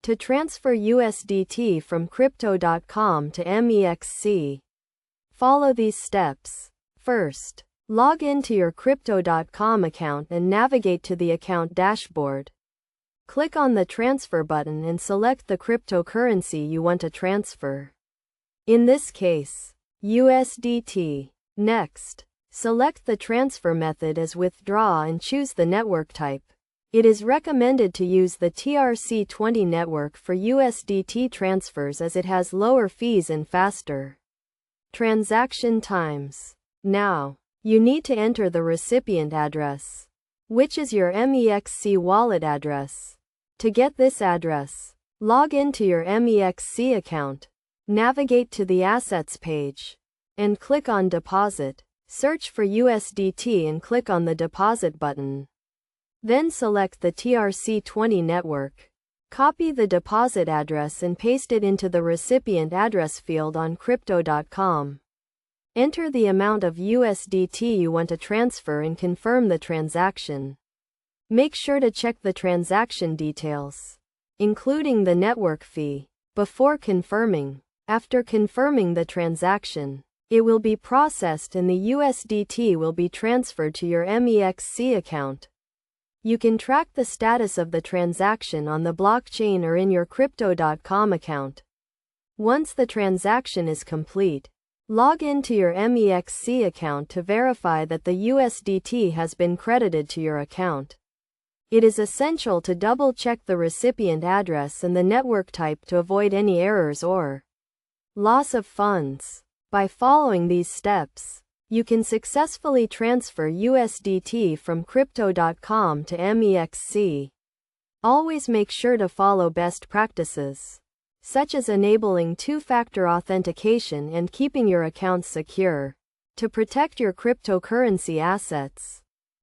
To transfer USDT from Crypto.com to MEXC, follow these steps. First, log into your Crypto.com account and navigate to the account dashboard. Click on the Transfer button and select the cryptocurrency you want to transfer. In this case, USDT. Next, select the transfer method as withdraw and choose the network type. It is recommended to use the TRC20 network for USDT transfers as it has lower fees and faster transaction times. Now, you need to enter the recipient address, which is your MEXC wallet address. To get this address, log into your MEXC account, navigate to the Assets page, and click on Deposit. Search for USDT and click on the Deposit button. Then select the TRC20 network. Copy the deposit address and paste it into the recipient address field on Crypto.com. Enter the amount of USDT you want to transfer and confirm the transaction. Make sure to check the transaction details, including the network fee, before confirming. After confirming the transaction, it will be processed and the USDT will be transferred to your MEXC account. You can track the status of the transaction on the blockchain or in your Crypto.com account. Once the transaction is complete, log into your MEXC account to verify that the USDT has been credited to your account. It is essential to double-check the recipient address and the network type to avoid any errors or loss of funds. By following these steps, you can successfully transfer USDT from Crypto.com to MEXC. Always make sure to follow best practices, such as enabling two-factor authentication and keeping your accounts secure, to protect your cryptocurrency assets.